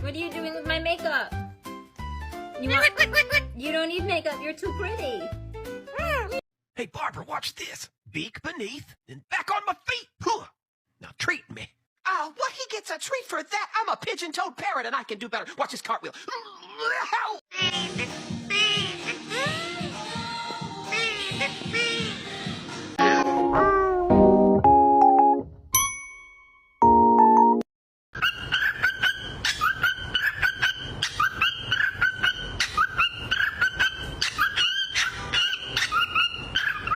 What are you doing with my makeup? You don't need makeup. You're too pretty. Hey, Barbara, watch this. Beak beneath, then back on my feet. Huh. Now treat me. Oh, what? He gets a treat for that? I'm a pigeon-toed parrot, and I can do better. Watch this cartwheel.